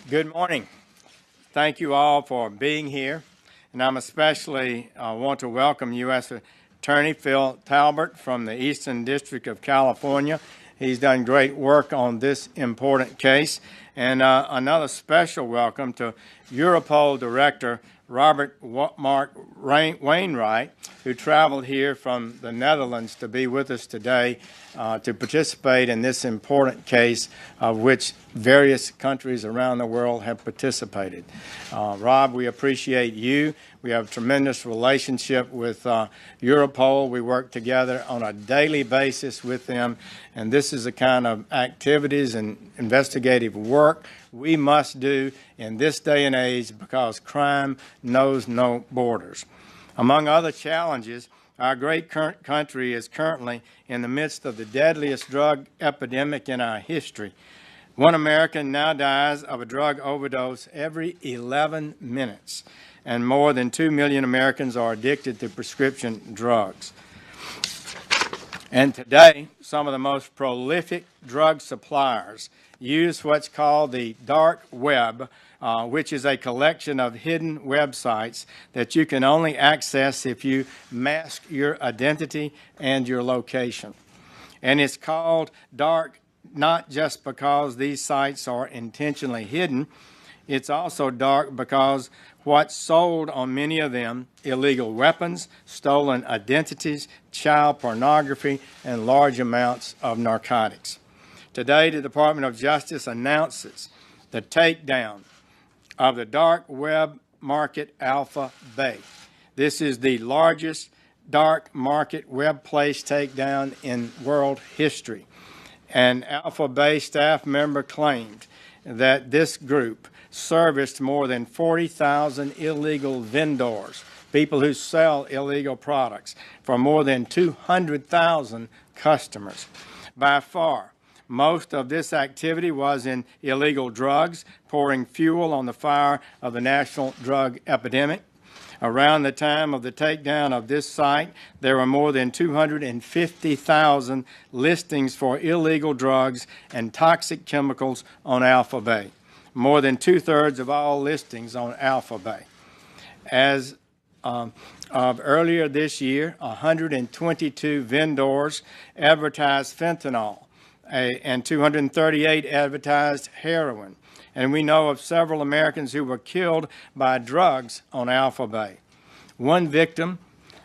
Good morning. Thank you all for being here, and I'm especially want to welcome U.S. Attorney Phil Talbert from the Eastern District of California. He's done great work on this important case, and another special welcome to Europol Director Robert Mark Wainwright, who traveled here from the Netherlands to be with us today to participate in this important case of which various countries around the world have participated. Rob, we appreciate you. We have a tremendous relationship with Europol. We work together on a daily basis with them, and this is the kind of activities and investigative work we must do in this day and age because crime knows no borders. Among other challenges, our great country is currently in the midst of the deadliest drug epidemic in our history. One American now dies of a drug overdose every 11 minutes, and more than 2 million Americans are addicted to prescription drugs. And today, some of the most prolific drug suppliers use what's called the dark web, which is a collection of hidden websites that you can only access if you mask your identity and your location. And it's called dark not just because these sites are intentionally hidden, it's also dark because what's sold on many of them, illegal weapons, stolen identities, child pornography, and large amounts of narcotics. Today, the Department of Justice announces the takedown of the dark web market Alpha Bay. This is the largest dark market web place takedown in world history. An Alpha Bay staff member claimed that this group serviced more than 40,000 illegal vendors, people who sell illegal products, for more than 200,000 customers. By far, most of this activity was in illegal drugs, pouring fuel on the fire of the national drug epidemic. Around the time of the takedown of this site, there were more than 250,000 listings for illegal drugs and toxic chemicals on Alpha Bay, more than two-thirds of all listings on Alpha Bay. As of earlier this year, 122 vendors advertised fentanyl, and 238 advertised heroin. And we know of several Americans who were killed by drugs on Alpha Bay. One victim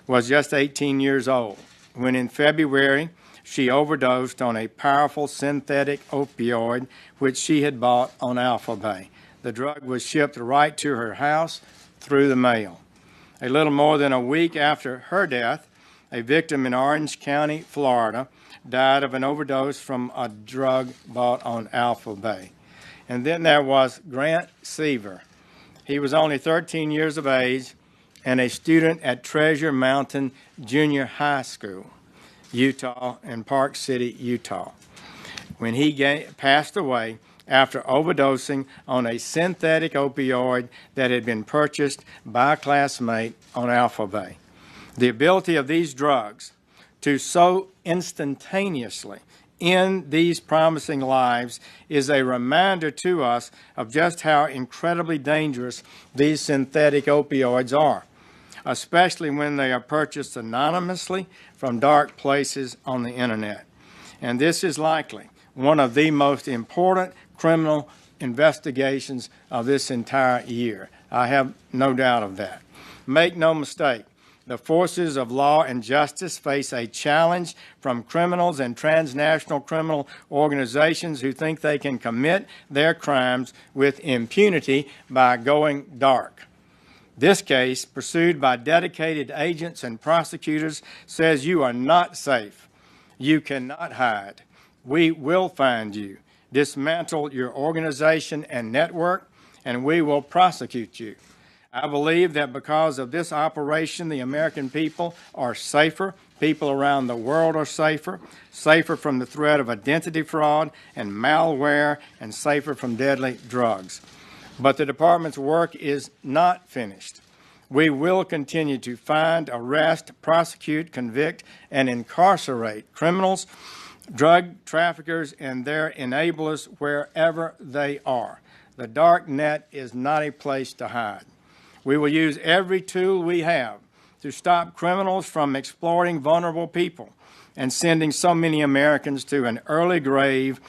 was just 18 years old when in February she overdosed on a powerful synthetic opioid which she had bought on Alpha Bay. The drug was shipped right to her house through the mail. A little more than a week after her death, a victim in Orange County, Florida, died of an overdose from a drug bought on Alpha Bay. And then there was Grant Seaver. He was only 13 years of age and a student at Treasure Mountain Junior High School, Utah, in Park City, Utah, when he passed away after overdosing on a synthetic opioid that had been purchased by a classmate on Alpha Bay. The ability of these drugs to so instantaneously end these promising lives is a reminder to us of just how incredibly dangerous these synthetic opioids are, especially when they are purchased anonymously from dark places on the internet. And this is likely one of the most important criminal investigations of this entire year. I have no doubt of that. Make no mistake, the forces of law and justice face a challenge from criminals and transnational criminal organizations who think they can commit their crimes with impunity by going dark. This case, pursued by dedicated agents and prosecutors, says you are not safe. You cannot hide. We will find you, dismantle your organization and network, and we will prosecute you. I believe that because of this operation, the American people are safer. People around the world are safer from the threat of identity fraud and malware, and safer from deadly drugs. But the department's work is not finished. We will continue to find, arrest, prosecute, convict, and incarcerate criminals, drug traffickers, and their enablers wherever they are. The dark net is not a place to hide. We will use every tool we have to stop criminals from exploiting vulnerable people and sending so many Americans to an early grave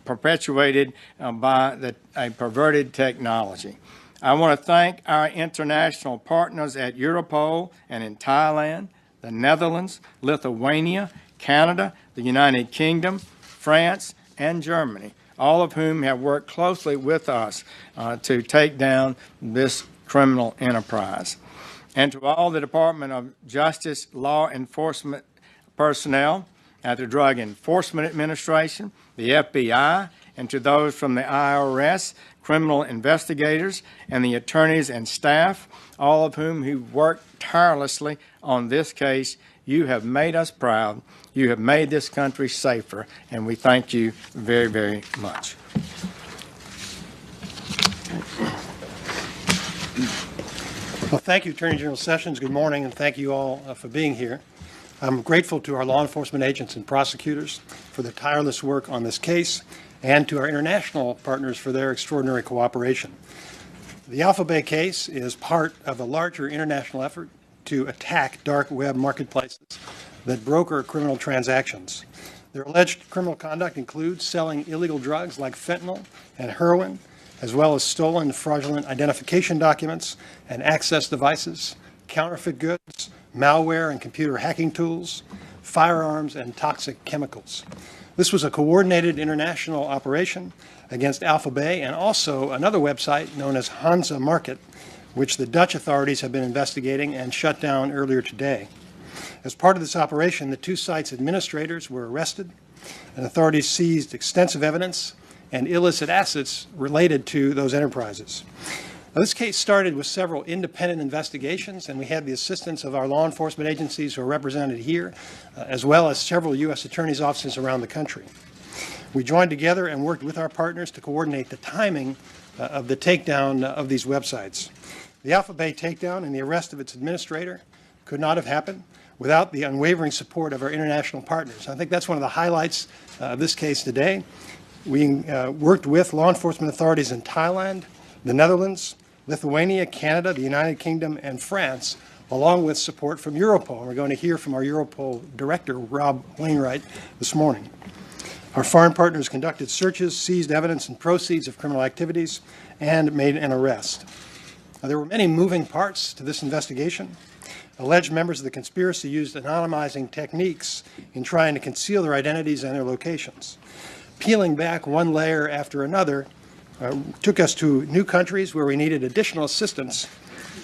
perpetuated by a perverted technology. I want to thank our international partners at Europol and in Thailand, the Netherlands, Lithuania, Canada, the United Kingdom, France, and Germany, all of whom have worked closely with us to take down this criminal enterprise. And to all the Department of Justice law enforcement personnel, at the Drug Enforcement Administration, the FBI, and to those from the IRS, criminal investigators, and the attorneys and staff, all of whom who worked tirelessly on this case. You have made us proud. You have made this country safer, and we thank you very, very much. Well, thank you, Attorney General Sessions. Good morning, and thank you all for being here. I'm grateful to our law enforcement agents and prosecutors for their tireless work on this case, and to our international partners for their extraordinary cooperation. The Alpha Bay case is part of a larger international effort to attack dark web marketplaces that broker criminal transactions. Their alleged criminal conduct includes selling illegal drugs like fentanyl and heroin, as well as stolen fraudulent identification documents and access devices, counterfeit goods, malware and computer hacking tools, firearms, and toxic chemicals. This was a coordinated international operation against Alpha Bay and also another website known as Hansa Market, which the Dutch authorities have been investigating and shut down earlier today. As part of this operation, the two sites' administrators were arrested, and authorities seized extensive evidence and illicit assets related to those enterprises. Now, this case started with several independent investigations, and we had the assistance of our law enforcement agencies who are represented here, as well as several U.S. attorneys' offices around the country. We joined together and worked with our partners to coordinate the timing of the takedown of these websites. The Alpha Bay takedown and the arrest of its administrator could not have happened without the unwavering support of our international partners. I think that's one of the highlights of this case today. We worked with law enforcement authorities in Thailand, the Netherlands, Lithuania, Canada, the United Kingdom, and France, along with support from Europol. We're going to hear from our Europol director, Rob Wainwright, this morning. Our foreign partners conducted searches, seized evidence and proceeds of criminal activities, and made an arrest. Now, there were many moving parts to this investigation. Alleged members of the conspiracy used anonymizing techniques in trying to conceal their identities and their locations. Peeling back one layer after another took us to new countries where we needed additional assistance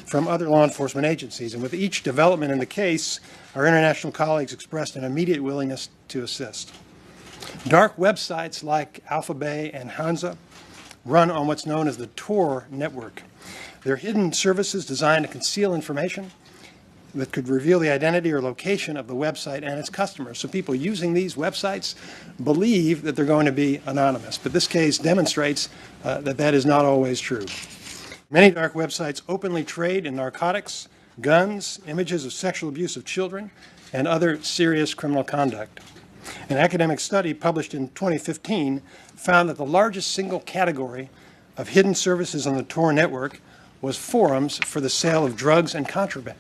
from other law enforcement agencies. And with each development in the case, our international colleagues expressed an immediate willingness to assist. Dark websites like Alpha Bay and Hansa run on what's known as the Tor network. They're hidden services designed to conceal information that could reveal the identity or location of the website and its customers. So people using these websites believe that they're going to be anonymous. But this case demonstrates that that is not always true. Many dark websites openly trade in narcotics, guns, images of sexual abuse of children, and other serious criminal conduct. An academic study published in 2015 found that the largest single category of hidden services on the Tor network was forums for the sale of drugs and contraband.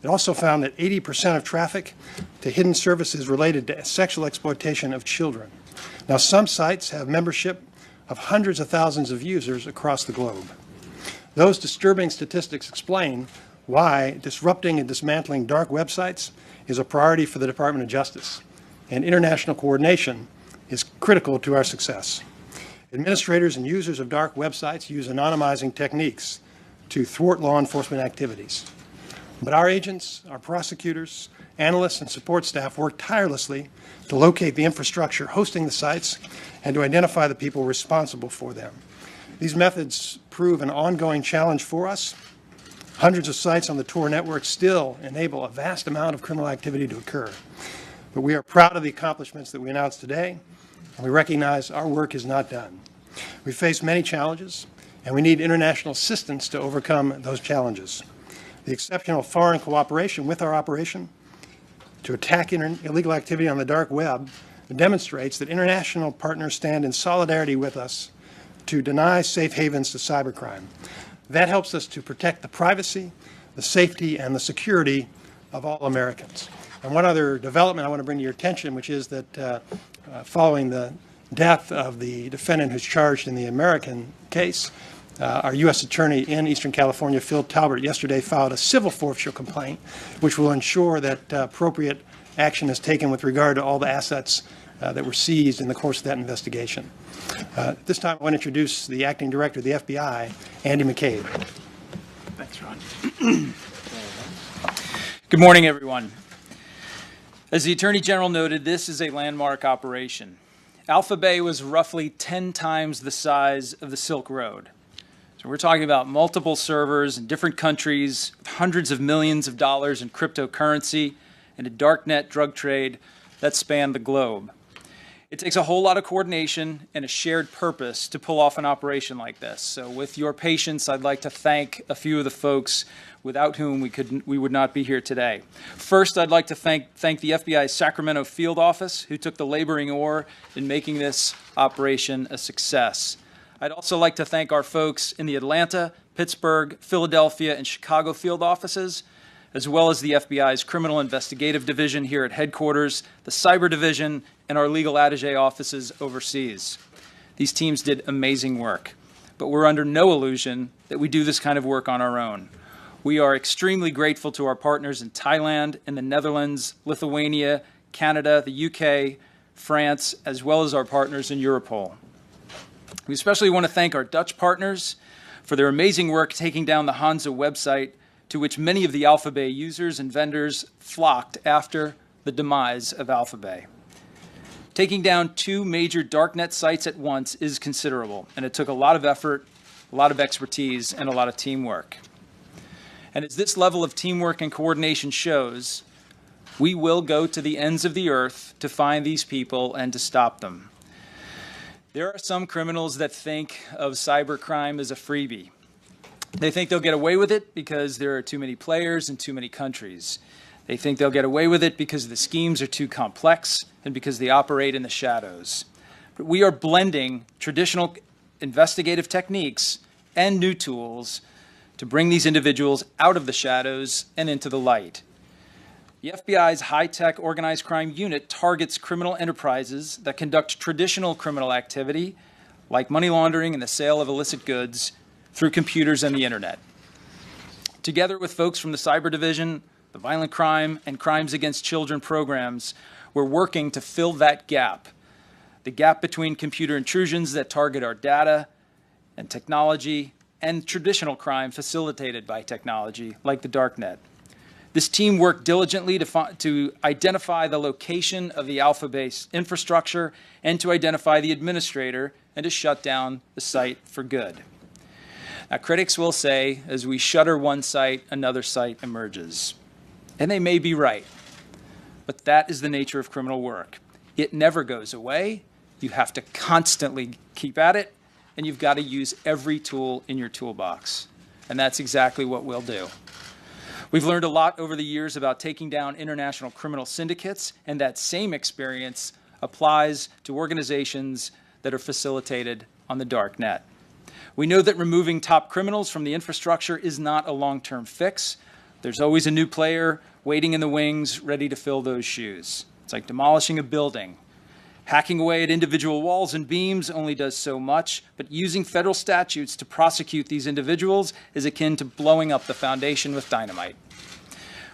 It also found that 80% of traffic to hidden services related to sexual exploitation of children. Now, some sites have membership of hundreds of thousands of users across the globe. Those disturbing statistics explain why disrupting and dismantling dark websites is a priority for the Department of Justice, and international coordination is critical to our success. Administrators and users of dark websites use anonymizing techniques to thwart law enforcement activities. But our agents, our prosecutors, analysts, and support staff work tirelessly to locate the infrastructure hosting the sites and to identify the people responsible for them. These methods prove an ongoing challenge for us. Hundreds of sites on the Tor network still enable a vast amount of criminal activity to occur. But we are proud of the accomplishments that we announced today, and we recognize our work is not done. We face many challenges, and we need international assistance to overcome those challenges. The exceptional foreign cooperation with our operation to attack illegal activity on the dark web demonstrates that international partners stand in solidarity with us to deny safe havens to cybercrime. That helps us to protect the privacy, the safety, and the security of all Americans. And one other development I want to bring to your attention, which is that following the death of the defendant who's charged in the American case, our U.S. Attorney in Eastern California, Phil Talbert, yesterday filed a civil forfeiture complaint, which will ensure that appropriate action is taken with regard to all the assets that were seized in the course of that investigation. At this time, I want to introduce the Acting Director of the FBI, Andy McCabe. Thanks, Ron. Good morning, everyone. As the Attorney General noted, this is a landmark operation. Alpha Bay was roughly 10 times the size of the Silk Road. So we're talking about multiple servers in different countries, hundreds of millions of dollars in cryptocurrency, and a darknet drug trade that spanned the globe. It takes a whole lot of coordination and a shared purpose to pull off an operation like this. So with your patience, I'd like to thank a few of the folks without whom we would not be here today. First, I'd like to thank the FBI's Sacramento field office, who took the laboring oar in making this operation a success. I'd also like to thank our folks in the Atlanta, Pittsburgh, Philadelphia, and Chicago field offices, as well as the FBI's Criminal Investigative Division here at headquarters, the Cyber Division, and our legal attaché offices overseas. These teams did amazing work, but we're under no illusion that we do this kind of work on our own. We are extremely grateful to our partners in Thailand, in the Netherlands, Lithuania, Canada, the UK, France, as well as our partners in Europol. We especially want to thank our Dutch partners for their amazing work taking down the Hansa website, to which many of the Alpha Bay users and vendors flocked after the demise of Alpha Bay. Taking down 2 major darknet sites at once is considerable, and it took a lot of effort, a lot of expertise, and a lot of teamwork. And as this level of teamwork and coordination shows, we will go to the ends of the earth to find these people and to stop them. There are some criminals that think of cybercrime as a freebie. They think they'll get away with it because there are too many players in too many countries. They think they'll get away with it because the schemes are too complex and because they operate in the shadows. But we are blending traditional investigative techniques and new tools to bring these individuals out of the shadows and into the light. The FBI's high-tech organized crime unit targets criminal enterprises that conduct traditional criminal activity, like money laundering and the sale of illicit goods, through computers and the internet. Together with folks from the Cyber Division, the Violent Crime and Crimes Against Children programs, we're working to fill that gap, the gap between computer intrusions that target our data and technology and traditional crime facilitated by technology, like the darknet. This team worked diligently to identify the location of the Alpha Bay infrastructure and to identify the administrator and to shut down the site for good. Now, critics will say, as we shutter one site, another site emerges. And they may be right, but that is the nature of criminal work. It never goes away. You have to constantly keep at it, and you've got to use every tool in your toolbox. And that's exactly what we'll do. We've learned a lot over the years about taking down international criminal syndicates, and that same experience applies to organizations that are facilitated on the dark net. We know that removing top criminals from the infrastructure is not a long-term fix. There's always a new player waiting in the wings, ready to fill those shoes. It's like demolishing a building. Hacking away at individual walls and beams only does so much, but using federal statutes to prosecute these individuals is akin to blowing up the foundation with dynamite.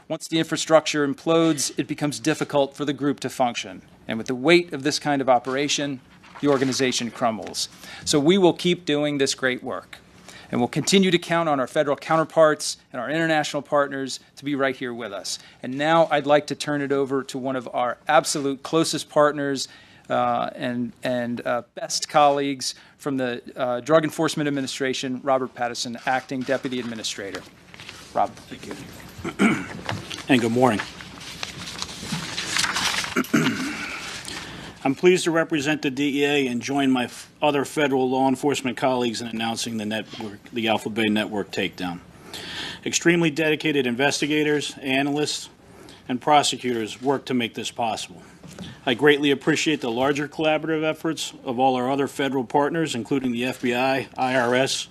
Once the infrastructure implodes, it becomes difficult for the group to function. And with the weight of this kind of operation, the organization crumbles. So we will keep doing this great work. And we'll continue to count on our federal counterparts and our international partners to be right here with us. And now I'd like to turn it over to one of our absolute closest partners and best colleagues from the Drug Enforcement Administration, Robert Patterson, Acting Deputy Administrator. Rob. Thank you. And good morning. I'm pleased to represent the DEA and join my other federal law enforcement colleagues in announcing the Alpha Bay network takedown. Extremely dedicated investigators, analysts, and prosecutors work to make this possible. I greatly appreciate the larger collaborative efforts of all our other federal partners, including the FBI, IRS,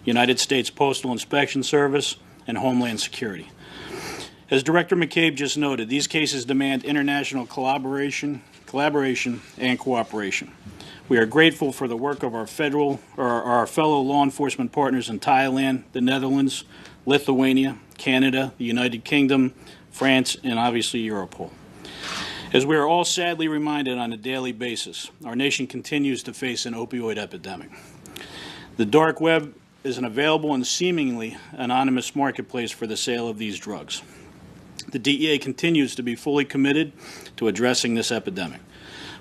United States Postal Inspection Service, and Homeland Security. As Director McCabe just noted, these cases demand international collaboration, and cooperation. We are grateful for the work of our fellow law enforcement partners in Thailand, the Netherlands, Lithuania, Canada, the United Kingdom, France, and obviously Europol. As we are all sadly reminded on a daily basis, our nation continues to face an opioid epidemic. The dark web is an available and seemingly anonymous marketplace for the sale of these drugs. The DEA continues to be fully committed to addressing this epidemic.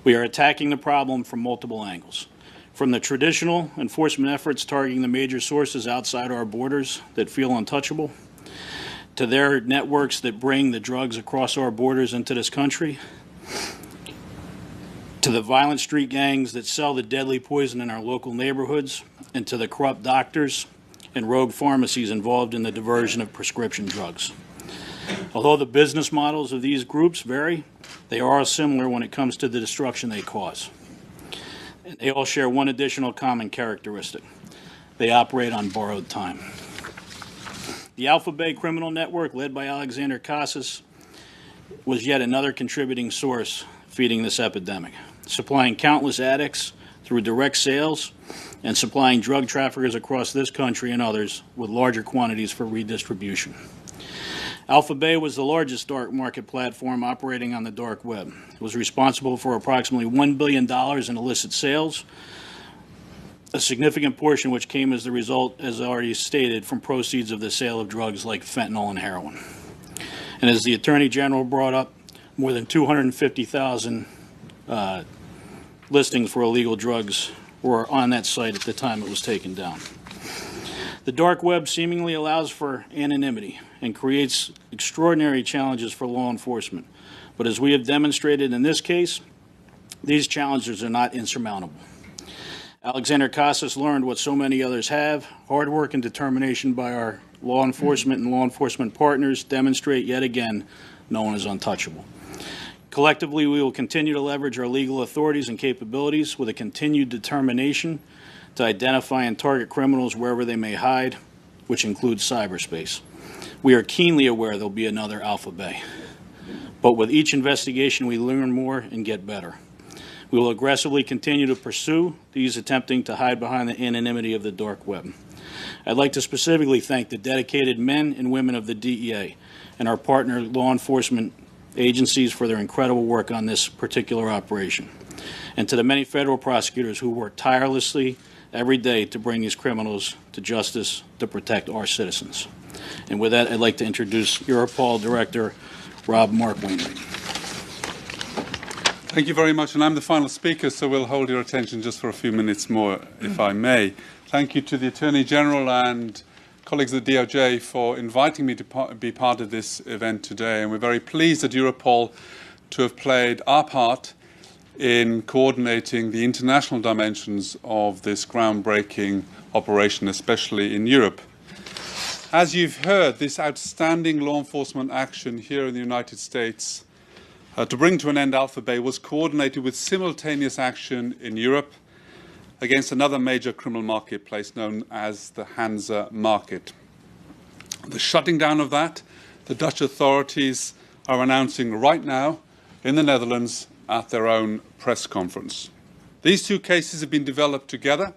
We are attacking the problem from multiple angles, from the traditional enforcement efforts targeting the major sources outside our borders that feel untouchable, to their networks that bring the drugs across our borders into this country, to the violent street gangs that sell the deadly poison in our local neighborhoods, and to the corrupt doctors and rogue pharmacies involved in the diversion of prescription drugs. Although the business models of these groups vary, they are all similar when it comes to the destruction they cause. And they all share one additional common characteristic. They operate on borrowed time. The Alpha Bay criminal network, led by Alexander Casas, was yet another contributing source feeding this epidemic, supplying countless addicts through direct sales and supplying drug traffickers across this country and others with larger quantities for redistribution. Alpha Bay was the largest dark market platform operating on the dark web. It was responsible for approximately $1 billion in illicit sales, a significant portion which came as the result, as already stated, from proceeds of the sale of drugs like fentanyl and heroin. And as the Attorney General brought up, more than 250,000 listings for illegal drugs were on that site at the time it was taken down. The dark web seemingly allows for anonymity and creates extraordinary challenges for law enforcement. But as we have demonstrated in this case, these challenges are not insurmountable. Alexander Casas learned what so many others have. Hard work and determination by our law enforcement and law enforcement partners demonstrate yet again no one is untouchable. Collectively, we will continue to leverage our legal authorities and capabilities with a continued determination to identify and target criminals wherever they may hide, which includes cyberspace. We are keenly aware there'll be another Alpha Bay. But with each investigation, we learn more and get better. We will aggressively continue to pursue these attempting to hide behind the anonymity of the dark web. I'd like to specifically thank the dedicated men and women of the DEA and our partner law enforcement agencies for their incredible work on this particular operation, and to the many federal prosecutors who work tirelessly every day to bring these criminals to justice to protect our citizens. And with that, I'd like to introduce Europol Director Rob Wainwright. Thank you very much, and I'm the final speaker, so we'll hold your attention just for a few minutes more, if I may. Thank you to the Attorney General and colleagues of the DOJ for inviting me to be part of this event today, and we're very pleased at Europol to have played our part in coordinating the international dimensions of this groundbreaking operation, especially in Europe. As you've heard, this outstanding law enforcement action here in the United States to bring to an end Alpha Bay was coordinated with simultaneous action in Europe against another major criminal marketplace known as the Hansa market. The shutting down of that, the Dutch authorities are announcing right now in the Netherlands at their own press conference. These two cases have been developed together,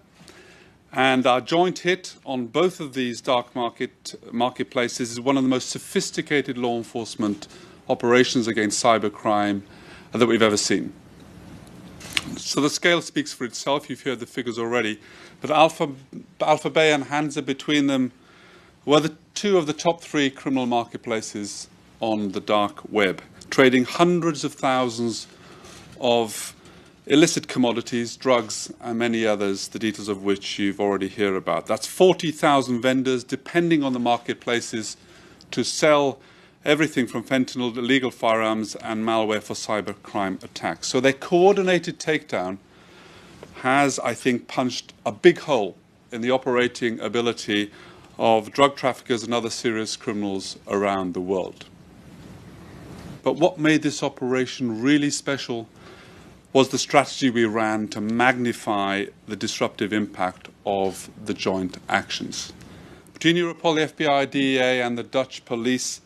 and our joint hit on both of these dark marketplaces is one of the most sophisticated law enforcement operations against cybercrime that we've ever seen. So the scale speaks for itself. You've heard the figures already. But Alpha Bay and Hansa between them were the two of the top three criminal marketplaces on the dark web, trading hundreds of thousands of illicit commodities, drugs, and many others, the details of which you've already heard about. That's 40,000 vendors, depending on the marketplaces, to sell everything from fentanyl to illegal firearms and malware for cybercrime attacks. So their coordinated takedown has, I think, punched a big hole in the operating ability of drug traffickers and other serious criminals around the world. But what made this operation really special was the strategy we ran to magnify the disruptive impact of the joint actions. Between Europol, the FBI, DEA, and the Dutch police,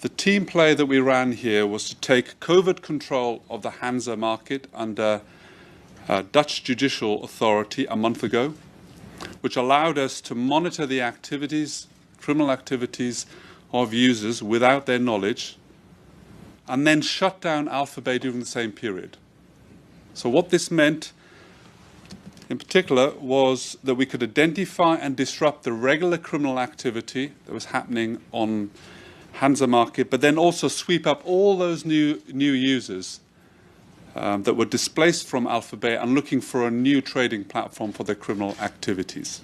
the team play that we ran here was to take covert control of the Hansa market under Dutch judicial authority a month ago, which allowed us to monitor the activities, criminal activities of users without their knowledge, and then shut down Alphabet during the same period. So what this meant, in particular, was that we could identify and disrupt the regular criminal activity that was happening on Hansa market, but then also sweep up all those new users that were displaced from Alphabet and looking for a new trading platform for their criminal activities.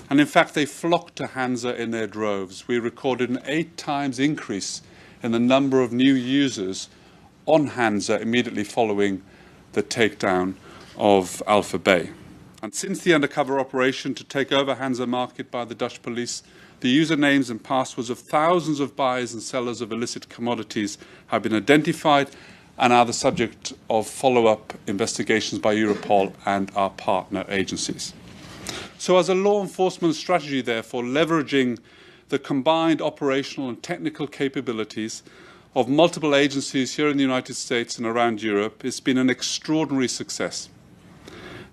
And in fact, they flocked to Hansa in their droves. We recorded an 8 times increase in the number of new users on Hansa immediately following the takedown of Alphabet. And since the undercover operation to take over Hansa market by the Dutch police, the usernames and passwords of thousands of buyers and sellers of illicit commodities have been identified and are the subject of follow-up investigations by Europol and our partner agencies. So as a law enforcement strategy, therefore, leveraging the combined operational and technical capabilities of multiple agencies here in the United States and around Europe, it's been an extraordinary success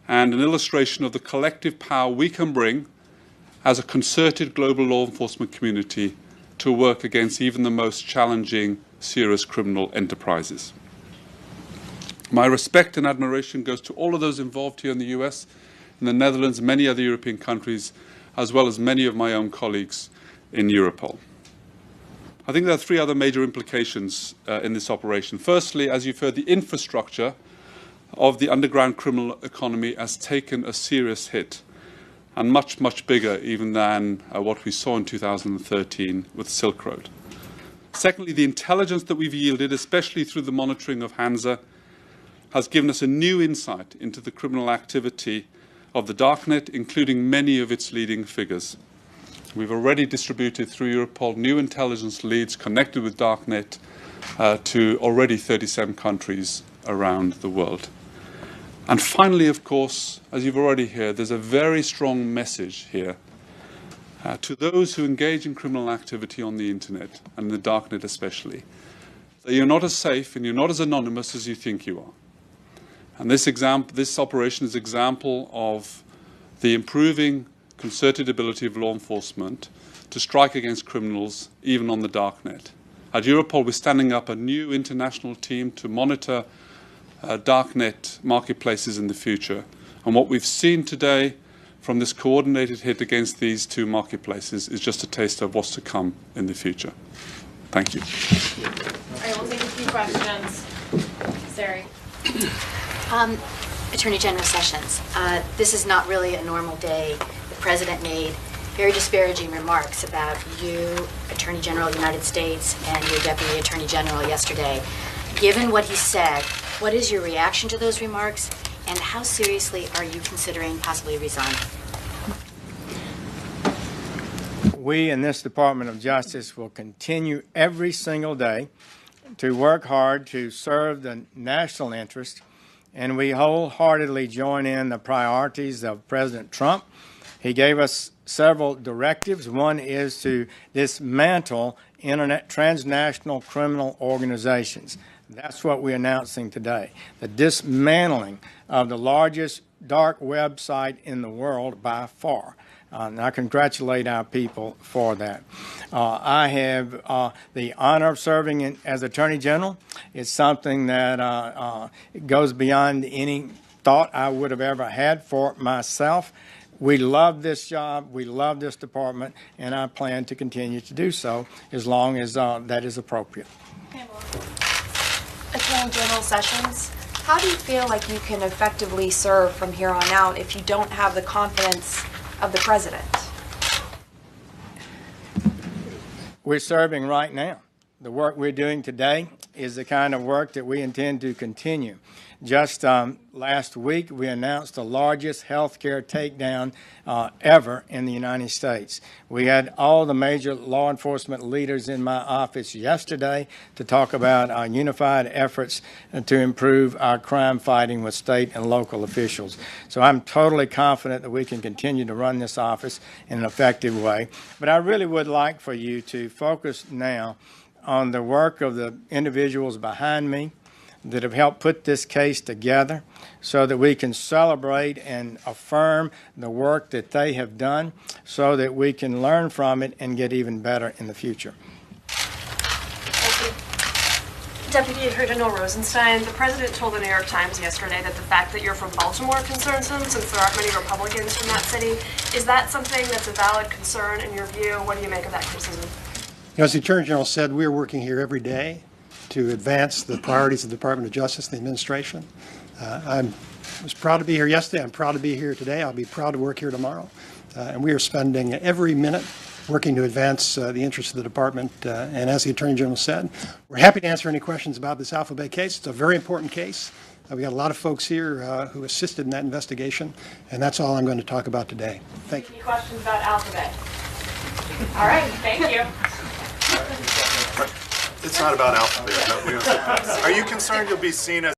and an illustration of the collective power we can bring as a concerted global law enforcement community to work against even the most challenging, serious criminal enterprises. My respect and admiration goes to all of those involved here in the US, in the Netherlands, and many other European countries, as well as many of my own colleagues in Europol. I think there are 3 other major implications in this operation. Firstly, as you've heard, the infrastructure of the underground criminal economy has taken a serious hit, and much, much bigger even than what we saw in 2013 with Silk Road. Secondly, the intelligence that we've yielded, especially through the monitoring of Hansa, has given us a new insight into the criminal activity of the darknet, including many of its leading figures. We've already distributed through Europol new intelligence leads connected with darknet to already 37 countries around the world. And finally, of course, as you've already heard, there's a very strong message here to those who engage in criminal activity on the internet, and the darknet especially, that you're not as safe and you're not as anonymous as you think you are. And this operation is an example of the improving concerted ability of law enforcement to strike against criminals, even on the darknet. At Europol, we're standing up a new international team to monitor darknet marketplaces in the future. And what we've seen today from this coordinated hit against these 2 marketplaces is just a taste of what's to come in the future. Thank you. All right, we'll take a few questions. Sari. Attorney General Sessions, this is not really a normal day. The President made very disparaging remarks about you, Attorney General of the United States, and your Deputy Attorney General yesterday. Given what he said, what is your reaction to those remarks, and how seriously are you considering possibly resigning? We in this Department of Justice will continue every single day to work hard to serve the national interest, and we wholeheartedly join in the priorities of President Trump. He gave us several directives. One is to dismantle transnational criminal organizations. That's what we're announcing today, the dismantling of the largest dark website in the world by far. And I congratulate our people for that. I have the honor of serving as Attorney General. It's something that goes beyond any thought I would have ever had for myself. We love this job, we love this department, and I plan to continue to do so as long as that is appropriate. Attorney General Sessions, how do you feel like you can effectively serve from here on out if you don't have the confidence of the President? we're serving right now. The work we're doing today is the kind of work that we intend to continue. Just last week, we announced the largest healthcare takedown ever in the United States. We had all the major law enforcement leaders in my office yesterday to talk about our unified efforts to improve our crime fighting with state and local officials. So I'm totally confident that we can continue to run this office in an effective way. But I really would like for you to focus now on the work of the individuals behind me that have helped put this case together so that we can celebrate and affirm the work that they have done so that we can learn from it and get even better in the future. Thank you. Deputy Attorney General Rosenstein, the president told the New York Times yesterday that the fact that you're from Baltimore concerns him, since there aren't many Republicans from that city. Is that something that's a valid concern in your view? What do you make of that criticism? As the Attorney General said, we're working here every day to advance the priorities of the Department of Justice and the administration. I was proud to be here yesterday. I'm proud to be here today. I'll be proud to work here tomorrow. And we are spending every minute working to advance the interests of the department. And as the Attorney General said, we're happy to answer any questions about this Alpha Bay case. It's a very important case. We got a lot of folks here who assisted in that investigation, and that's all I'm going to talk about today. Thank you. Any questions about Alpha Bay? All right, thank you. It's not about Alpha Bay. Are you concerned you'll be seen as